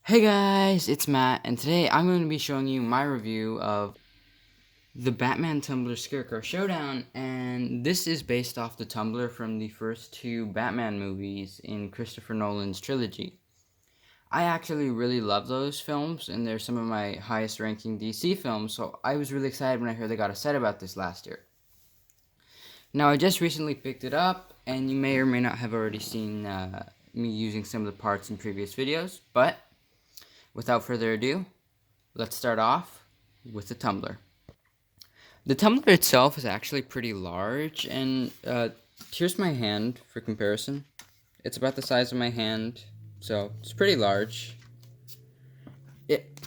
Hey guys, it's Matt, and today I'm going to be showing you my review of the Batman Tumbler Scarecrow Showdown, and this is based off the Tumbler from the first two Batman movies in Christopher Nolan's trilogy. I actually really love those films, and they're some of my highest ranking DC films, so I was really excited when I heard they got a set about this last year. Now, I just recently picked it up, and you may or may not have already seen me using some of the parts in previous videos, but without further ado, let's start off with the tumbler. The tumbler itself is actually pretty large, and here's my hand for comparison. It's about the size of my hand, so it's pretty large. It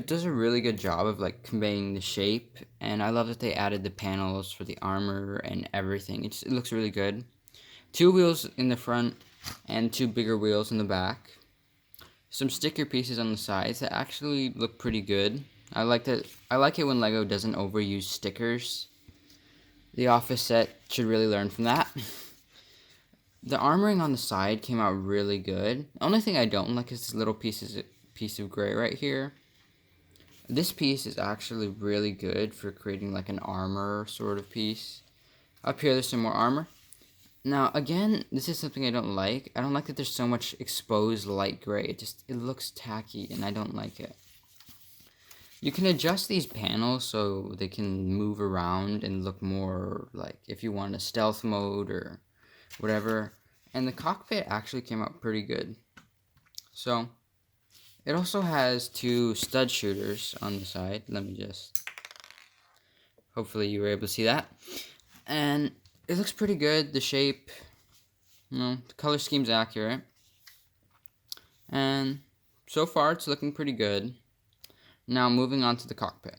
does a really good job of like conveying the shape, and I love that they added the panels for the armor and everything. It looks really good. Two wheels in the front and two bigger wheels in the back. Some sticker pieces on the sides that actually look pretty good. I like it when LEGO doesn't overuse stickers. The Office set should really learn from that. The armoring on the side came out really good. The only thing I don't like is this little piece of gray right here. This piece is actually really good for creating like an armor sort of piece. Up here there's some more armor. Now, again, this is something I don't like. I don't like that there's so much exposed light gray. It looks tacky, and I don't like it. You can adjust these panels so they can move around and look more like if you want a stealth mode or whatever. And the cockpit actually came out pretty good. So, it also has two stud shooters on the side. Hopefully you were able to see that. And it looks pretty good. The shape, the color scheme's accurate. And so far it's looking pretty good. Now moving on to the cockpit.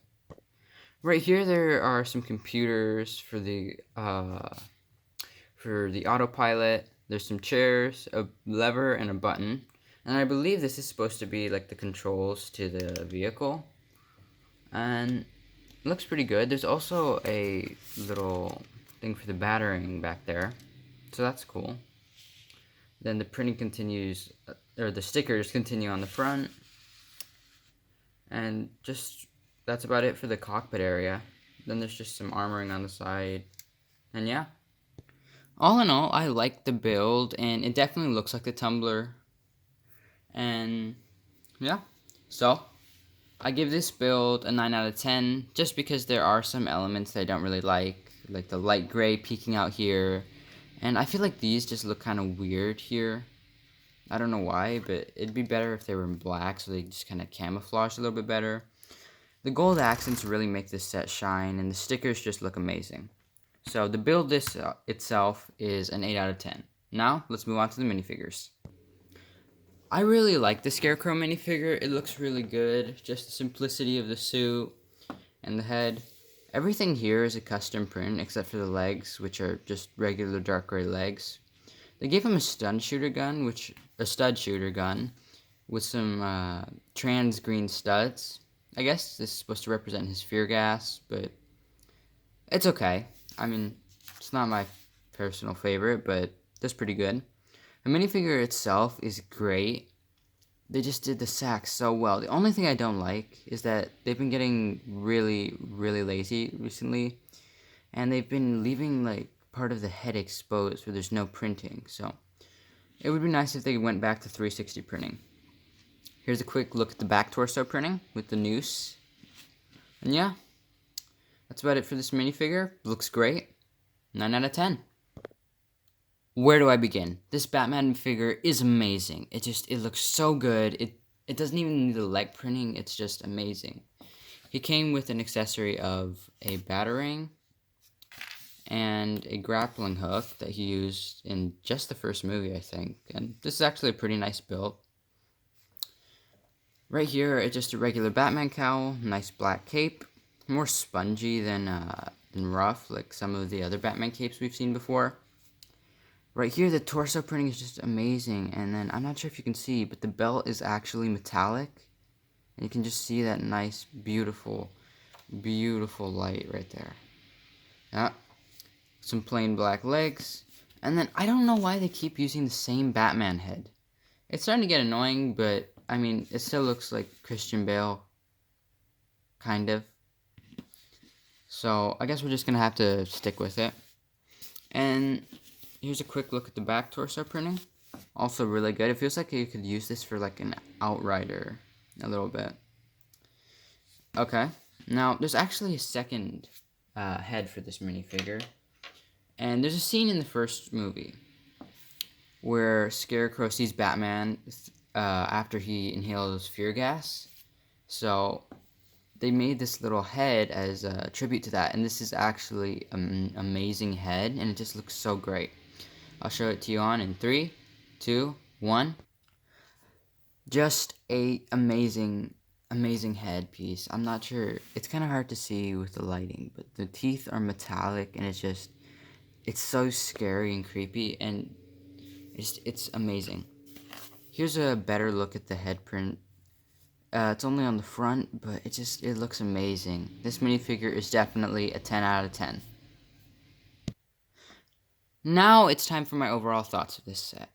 Right here there are some computers for the autopilot. There's some chairs, a lever, and a button. And I believe this is supposed to be like the controls to the vehicle. And it looks pretty good. There's also a little thing for the battering back there. So that's cool. Then the printing continues, or the stickers continue on the front. And that's about it for the cockpit area. Then there's just some armoring on the side. And yeah. All in all, I like the build, and it definitely looks like the Tumbler. And yeah. So, I give this build a 9 out of 10, just because there are some elements that I don't really like the light gray peeking out here. And I feel like these just look kind of weird here. I don't know why, but it'd be better if they were in black, so they just kind of camouflage a little bit better. The gold accents really make this set shine, and the stickers just look amazing. So the build itself is an 8 out of 10. Now, let's move on to the minifigures. I really like the Scarecrow minifigure. It looks really good. Just the simplicity of the suit and the head. Everything here is a custom print, except for the legs, which are just regular dark gray legs. They gave him a stud shooter gun with some trans green studs. I guess this is supposed to represent his fear gas, but it's okay. I mean, it's not my personal favorite, but that's pretty good. The minifigure itself is great. They just did the sack so well. The only thing I don't like is that they've been getting really, really lazy recently, and they've been leaving like part of the head exposed where there's no printing. So it would be nice if they went back to 360 printing. Here's a quick look at the back torso printing with the noose. And yeah, that's about it for this minifigure. Looks great. 9 out of 10. Where do I begin? This Batman figure is amazing. It looks so good. It doesn't even need the leg printing. It's just amazing. He came with an accessory of a batarang and a grappling hook that he used in just the first movie, I think. And this is actually a pretty nice build. Right here, it's just a regular Batman cowl, nice black cape, more spongy than rough, like some of the other Batman capes we've seen before. Right here, the torso printing is just amazing, and then, I'm not sure if you can see, but the belt is actually metallic, and you can just see that nice, beautiful, beautiful light right there. Yeah. Some plain black legs, and then, I don't know why they keep using the same Batman head. It's starting to get annoying, but I mean, it still looks like Christian Bale, kind of. So I guess we're just gonna have to stick with it. And here's a quick look at the back torso printing. Also really good. It feels like you could use this for like an outrider a little bit. Okay, now there's actually a second head for this minifigure. And there's a scene in the first movie where Scarecrow sees Batman after he inhales fear gas. So they made this little head as a tribute to that, and this is actually an amazing head, and it just looks so great. I'll show it to you on in 3, 2, 1. Just a amazing headpiece. I'm not sure, it's kind of hard to see with the lighting, but the teeth are metallic, and it's so scary and creepy, and it's amazing. Here's a better look at the head print. It's only on the front, but it looks amazing. This minifigure is definitely a 10 out of 10. Now it's time for my overall thoughts of this set.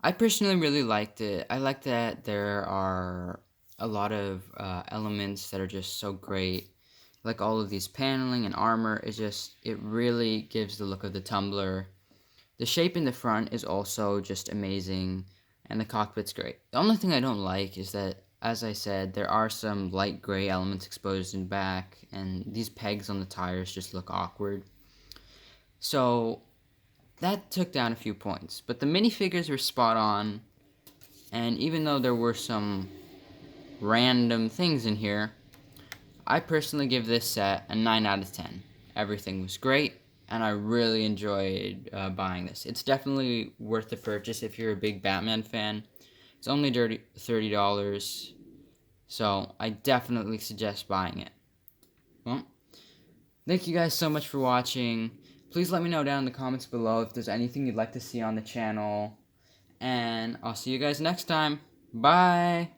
I personally really liked it. I like that there are a lot of elements that are just so great. Like all of these paneling and armor, it really gives the look of the Tumbler. The shape in the front is also just amazing, and the cockpit's great. The only thing I don't like is that, as I said, there are some light gray elements exposed in back, and these pegs on the tires just look awkward. So that took down a few points, but the minifigures were spot on, and even though there were some random things in here, I personally give this set a 9 out of 10. Everything was great, and I really enjoyed buying this. It's definitely worth the purchase if you're a big Batman fan. It's only $30, so I definitely suggest buying it. Well, thank you guys so much for watching. Please let me know down in the comments below if there's anything you'd like to see on the channel, and I'll see you guys next time. Bye!